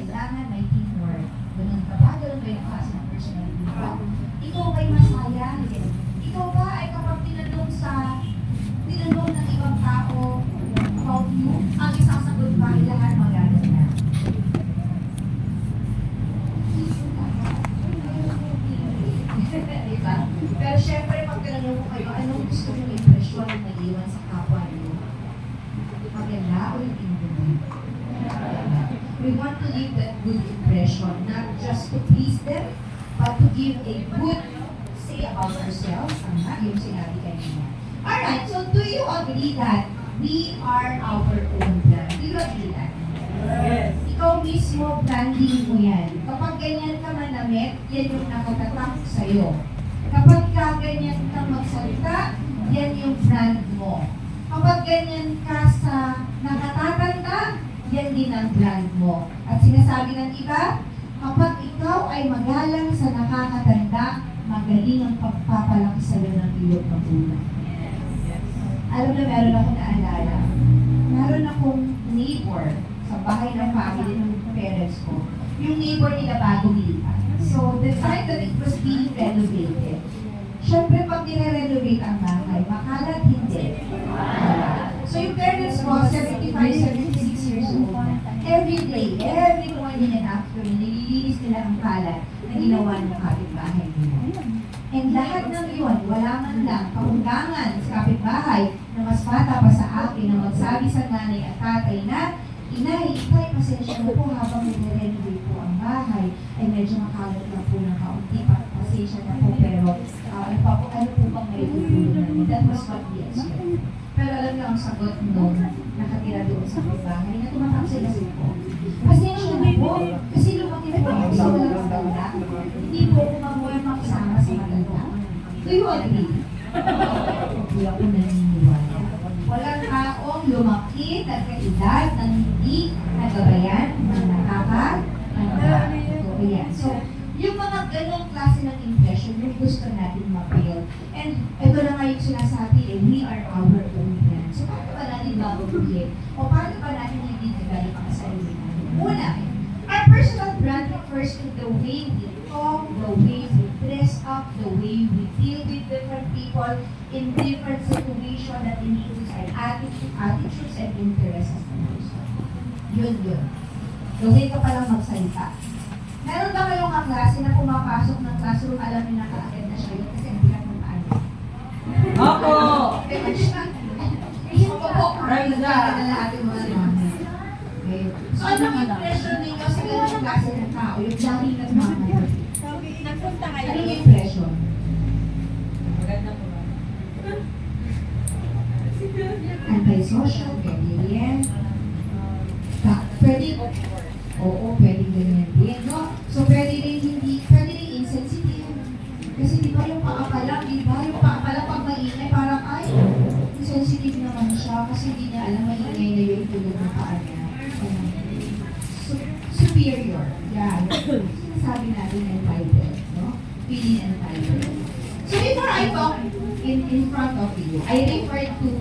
kailangan may teamwork. Ganun ka ba? Ganun ba yung klase ng personality mo? Ikaw ba'y masaya? Ikaw ba ay kapag tinanong ng ibang tao about you, ang isang sagot ba ay lahat magaganda? Diba? Pero syempre, pag tinanong ko kayo, anong gusto nyo impresyon na iwan sa kapwa nyo? Maganda o hindi maganda? We want to leave that good impression, not just to please them, but to give a good say about ourselves. Tama, yung sinabi kanina. Alright, so do you agree that we are our own brand? Do you agree that? Yes. Ikaw mismo, branding mo yan. Kapag ganyan ka manamit, yan yung nakatatak sa'yo. Kapag ka ganyan ka magsalita, yan yung brand mo. Kapag ganyan ka sa nakatatanda, yan din ang brand mo. At sinasabi ng iba, kapag ikaw ay magalang sa nakakatanda, magaling ang pagpapalaki sa'yo ng iyong magulang. Alam na meron akong naalala. Meron akong neighbor sa bahay ng family ng parents ko. Yung neighbor nila bagong lipat. So, the time that it was being renovated, syempre pag nire-renovate ang bahay, makalat hindi. So, yung parents ko, 75, 76 years old na. Every day, every morning and afternoon, nililinis nila ang kalat na ginawa ng kapitbahay nila. And lahat ng yun, wala man lang kaunggangan sa kapitbahay na mas bata pa sa akin na magsabi sa nanay at tatay na, Inay, pasensya na po habang nire-renovate po ang bahay, ay medyo makalat na po ng kaunti, pasensya na po, pero ano po bang may tutulong namin? That was what we expected. Pero alam niyo ang sagot nung nakatira doon sa bahay na tumatang sila po. Pasensya na po, kasi lumaki po ako sa walang tanda. Hindi po ako mamuhay makasama sa matanda. Do you agree? Hindi ako naniniwala. Walang taong lumaki at kaedad ng hindi nagabayan ng nakakatanda. So, yan. So, yung mga ganong klase ng impression, yung gusto natin ma-build. And ito na nga yung sinasabi, we are our own brand. So, paano ba natin babaguhin? O paano ba natin i-develop ang sarili natin? Una, our personal brand refers to the way we talk, the way we dress up, the way we deal with different people in different situations that includes our attitudes and interests as a person. Yun. Gawin ka palang magsalita. Meron ba kayong kaklase na pumapasok ng classroom, alam niyo na kaagad na siya yun kasi ang bigat ng paan? Opo! Right na na ating mga naman. Okay. So, anong impression ninyo sa ganang klase ng tao? Yung laging nagmamahal. Nagpunta kayo. Anong impression? Maganda po ba? Anti-social, pwede yan. Pwede, oo, pwede ganyan din, no? So, pwede rin insensitive. Kasi di ba yung paapalang, pag maingay, parang ay, insensitive naman siya kasi di niya alam maingay na yung tulog ng paa niya. Superior. Yeah. Sinasabi natin entitled, no? Feeling entitled. So before I talk in front of you, I referred to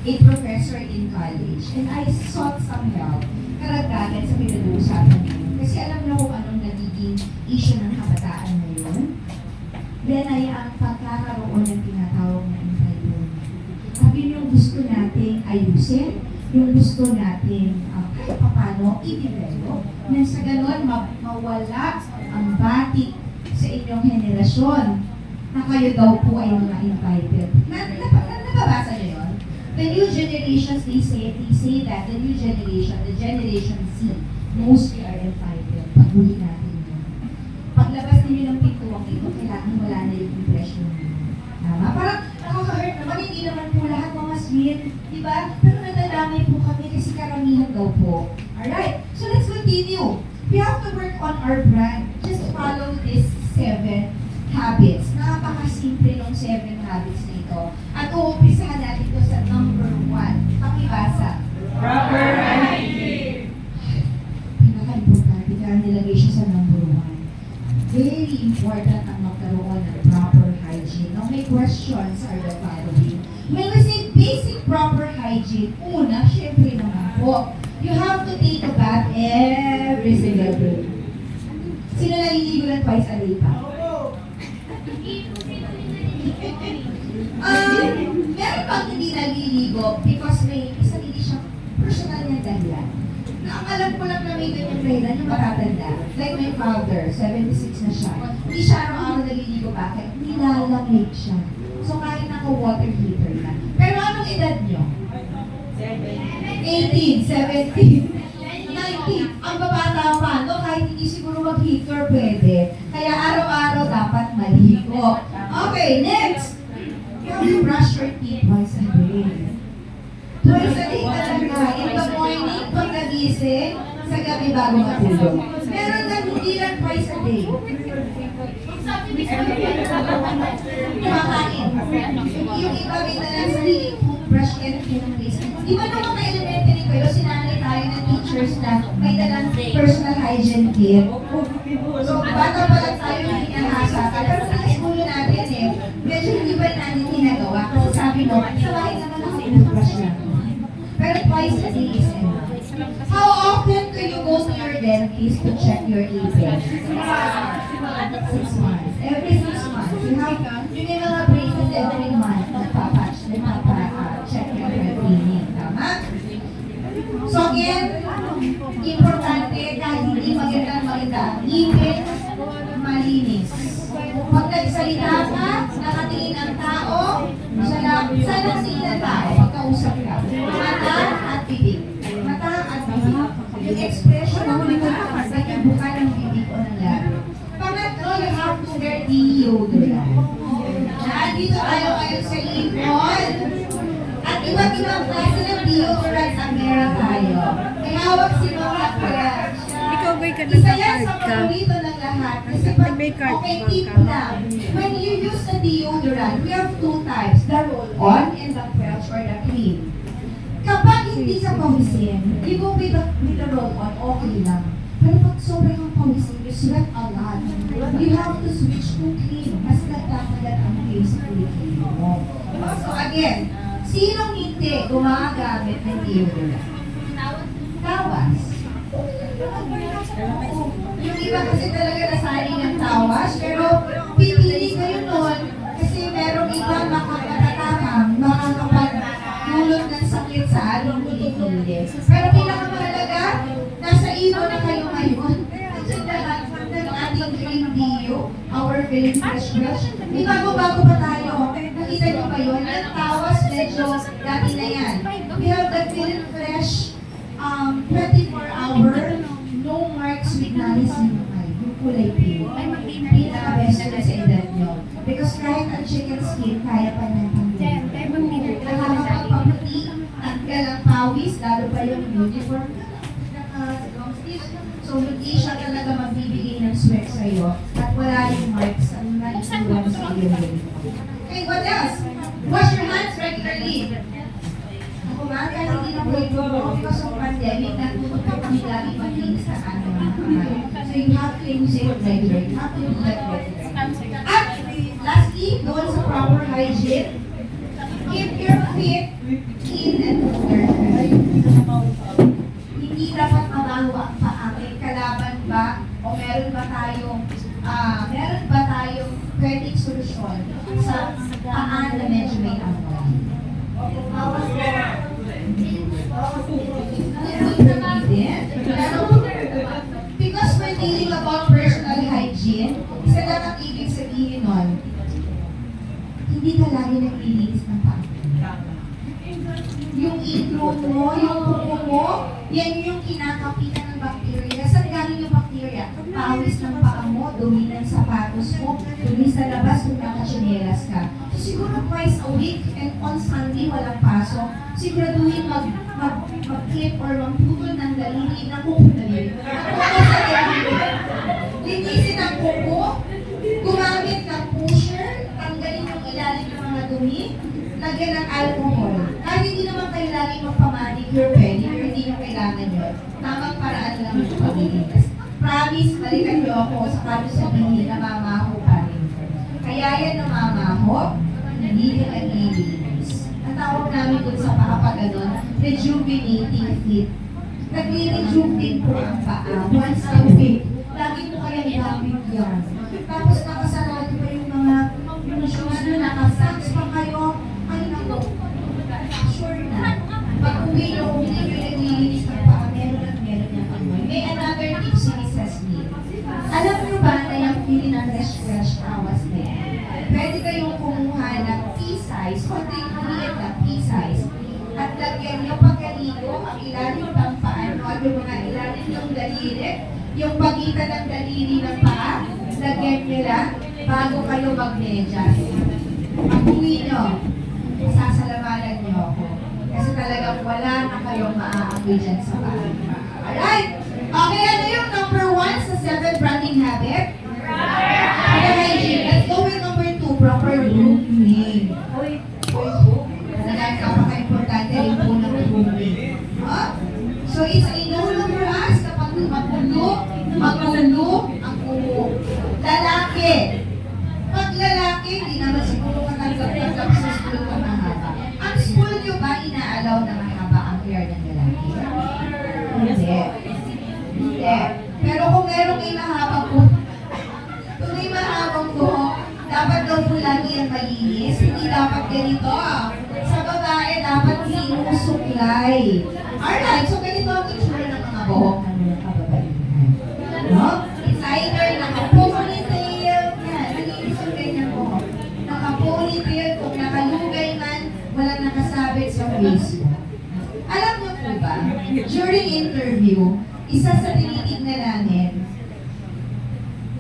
a professor in college and I sought some help karagdagan sa pinag-uusapan natin. Kasi alam na kung anong nagiging issue ng kabataan ngayon. Yan ay ang pagkakaroon ng tinatawag na entitlement. Sabi niyo, gusto nating ayusin, yung gusto natin kahit paano i-develop. Nang sa ganon, mawala ang batik sa inyong henerasyon na kayo daw po ay mga entitled. Nababasa niyo yun? The new generations, they say that the new generation, the Generation Z, mostly are entitled. Paghuli natin yun. Paglabas ninyo ng pintuang ito, kailangan wala na yung impression ninyo. Tama? Parang nakaka-hurt naman, hindi naman po lahat mga sweet, di ba? Pero nadadamay po kami kasi karamihan daw po. Alright, so let's continue. We have to work on our brand. Just follow these 7 habits. Napakasimple ng 7 habits na ito. At uumpisahan natin ito sa number 1. Pakibasa. Proper hygiene. Pinaka-importante kaya nilagay siya sa number 1. Very important ang magkaroon ng proper hygiene. Now, my questions are the following. When we say basic proper hygiene, una, syempre naman po, you have to take a bath every every single day. Sino naliligo ng twice a day pa? Meron bang hindi naliligo because may isa hindi siya personal niya dahilan? Na ang alam ko lang na may ganyang dahilan yung matatanda. Like my father, 76 na siya. Hindi siya araw-araw naliligo. Bakit? Nilalamig siya. So kahit naka-water heater na. Pero anong edad niyo? 18, 17, 19. Ang babata pa, no? Kahit hindi siguro mag-heater pwede. Kaya araw-araw dapat maligo. Okay, next! Have you brush your teeth twice a day? Twice a day talaga. In the morning, pagkagising, sa gabi bago matulog. Meron na hindi lang twice a day. Kumakain. Yung iba may dalang sarili toothbrush and toothpaste. Di ba nung mga elementary kayo, sinanay tayo ng teachers na may dalang personal hygiene kit? So, bata pa lang tayo na hinahasa ka. Pero sa school natin medyo hindi ba natin ginagawa? Kasi sabi mo, sa bahay naman ako toothbrush lang. Pero twice a day is enough. How often do you go to your dentist to check your ipin? 6 months. Every 6 months. You may mga braces every month. Nagpapatch, nagpapa-check your cleaning. Tama? So again, importante kahit hindi maganda ipin, malinis. Pag nagsalita ka, nakatingin ang tao, saan ang tingin ng tao pagkausap ka? Mata at bibig. Mata at bibig. Yung expression ng mata, sa yung buka ng bibig o ng labi. Pangatlo, you have to wear deodorant. Dito tayo ngayon sa ipon. At iba't ibang klase ng deodorant ang meron tayo. May hawak si Mama Crash. Ikaw ba'y ka Isa yan nagka-card sa ka? paborito ng lahat. Kasi pag, May card okay, ba tip ka? lang. When you use the deodorant, we have two types. The roll-on and the quelch or the cream. Kapag hindi ka pawisin, you go with the roll-on, okay lang. Pero pag sobrang kang pawisin, you sweat a lot. You have to switch to cream. Mas nagkakalat ang face cream mo. So again, sinong hindi gumagamit ng deodorant? Tawas. Yung iba kasi talaga nasali ng tawas, pero pipili kayo nun kasi merong iba makakatakang, makakapag-dulot ng sakit sa ating kilikili. Pero pinakamahalaga, nasa ilo na kayo ngayon. Nandiyan na lahat ng ating cream deo, our Philip Fresh Brush. May bago-bago pa tayo. Nakita niyo ba yun? Ang tawas medyo dati na yan. We have the Philip Fresh 24-hour, no marks with nalisinumay. Yung kulay pink. Pinaka-best yun sa edad nyo. Because kahit ang chicken skin, kaya pa niyang panggalin. Nakakapagpaputi, tanggal ang pawis, lalo pa yung uniform. So, hindi siya talaga magbibigay ng sweat sa'yo at wala yung marks ang naiiwan sa iyo. Okay, what else? Wash your hands regularly. Ako ba, kahit hindi na po ito, because of pandemic, natutunan kami lagi maglinis sa ating mga kamay. So, you have to use it regularly. You have to do that regularly. At lastly, doon sa proper hygiene, keep your feet clean and dirty. Hindi dapat mabaho ang paa. May kalaban ba o meron ba tayong pwedeng solusyon sa paa na medyo may amoy? Because we're dealing about personal hygiene, isa lang ang ibig sabihin nun, hindi ka lagi naglilinis ng paa. Yung intro mo, yung kuko mo, yan yung kinakapitan ng bacteria. Saan galing yung bacteria? Pawis ng paa mo, dumi ng sapatos mo, dumi sa labas kung nakatsinelas ka. So siguro twice a week and on Sunday walang pasok, siguraduhin mag-clip or magputol ng daliri, ng kuko daliri. Linisin ang kuko, gumamit ng pusher, tanggalin yung ilalim ng mga dumi, lagyan ng alcohol. Kahit hindi naman kayo lagi magpamanicure, pedicure, hindi nyo kailangan yun. Tamang paraan lang yung paglilinis. Promise, balikan nyo ako sa kano sabihin na mamaho pa rin. Kaya yan namamaho, hindi ka naglilinis. Ang tawag namin dun sa paa pa ganun, rejuvenating feet. Nagre-rejuve din po ang paa once yung daliri, yung pagitan ng daliri ng paa, lagyan nyo lang bago kayo magmedyas. Pag-uwi nyo, sasalamanan nyo ako. Kasi talagang wala na kayong maaamoy dyan sa paa. Alright? Okay, ano yung number 1 sa 7 branding habit? Proper hygiene. Let's go with number 2, proper grooming. Talagang kapaka-importante rin po ng grooming. Huh? So, it's a no-no for us kapag magulo ang kuko. Lalaki. Pag lalaki, hindi naman siguro katanggap-tanggap sa school ka mahaba. Ang school nyo ba inaalaw na mahaba ang hair ng lalaki? Hindi. Hindi. Pero kung merong may mahabang buhok, kung may mahabang buhok, dapat daw po lagi ang malinis. Hindi dapat ganito. Sa babae, dapat sinusuklay. Alright, so ganito ang itsura ng mga buhok ng mga kababaihan. No? It's either naka-ponytail, yan, malinis yung ganyan buhok. Naka-ponytail, kung nakalugay man, walang nakasabit sa Facebook. Alam niyo po ba, during interview, isa sa tinitignan namin,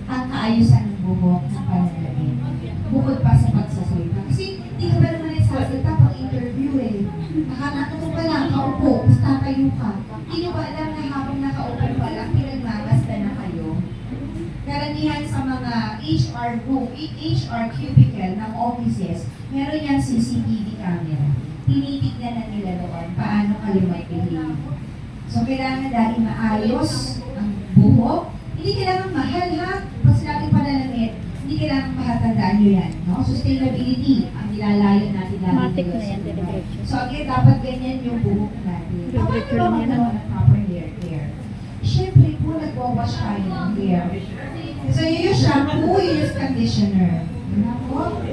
ang kaayusan ng buhok sa pananalamin. Bukod pa sa pagsasalita. Kasi hindi ka ba naman nagsasalita pag interview eh. Nakakatuto pa lang, kaupo, basta tayo ka. Hindi nyo ba alam na habang nakaupo pa lang, pinagmamasta na kayo? Karamihan sa mga HR room, HR cubicle ng offices, meron yan CCTV camera. Tinitignan na nila doon paano kayo mag-behave. So, kailangan dahil maayos ang buhok. Hindi kailangan mahal ha. Pag sinabing pananamit, hindi kailangan mahatandaan nyo yan. No? Sustainability, ang nilalayan natin lagi. Matik na yan, diretso. So, again, dapat ganyan yung buhok natin. Diretso Paano lang ba yan. magkaroon ng proper hair care? Siyempre po, nagwawash tayo ng hair. So, you use shampoo, you use conditioner. Ano?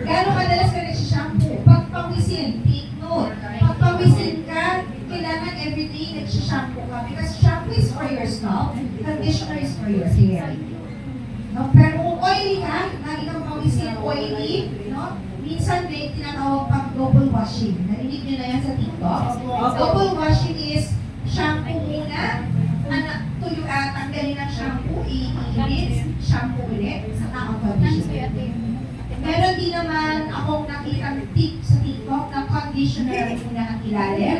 Gano'ng kadalas ka nagsishampoo? Pag pawisin, take note. Pag pawisin ka, kailangan everyday nagsishampoo ka because shampoo is for your scalp, conditioner is for your hair. No? Pero kung oily ka, lagi kang pawisin, oily, no? Minsan may tinatawag pang double washing. Narinig nyo na yan sa TikTok? Double washing is shampoo muna, tanggalin ang shampoo, i-rinse, shampoo ulit, saka ang conditioner. Meron din naman akong nakitang tip sa TikTok na conditioner muna ang ilalim.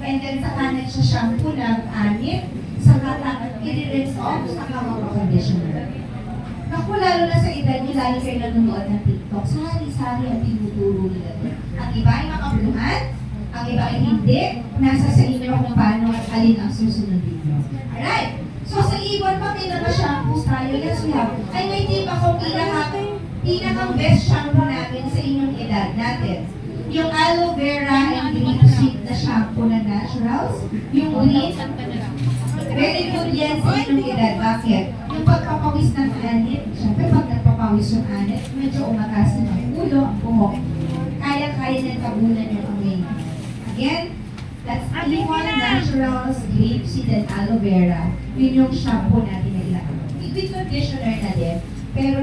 And then saka nagsha-shampoo ng anit, saka i-rinse off, saka mag-conditioner. Naku, lalo na sa edad niyo, lalo kayo nanonood ng TikTok, sari-sari ang tinuturo nila doon. Ang iba ay makabuluhan, ang iba ay hindi. Nasa sa inyo kung paano at alin ang susunodin nyo. Alright! So sa ibon pa, may mga shampoos tayo. Yes, we have. Ay, may tip akong pinakang best shampoo namin sa inyong edad natin. Yung aloe vera and green sheet na shampoo na naturals. Yung green, very good yan sa inyong edad. Bakit? Yung pagpapawis ng anit, syempre pag nagpapawis yung anit, medyo umagas na ang ulo, ang buhok. Kaya-kaya ng tabunan yung amoy. Again, that's A1 Naturals, grapeseed, and aloe vera. Yun yung shampoo natin na ilang. With conditioner na din. Pero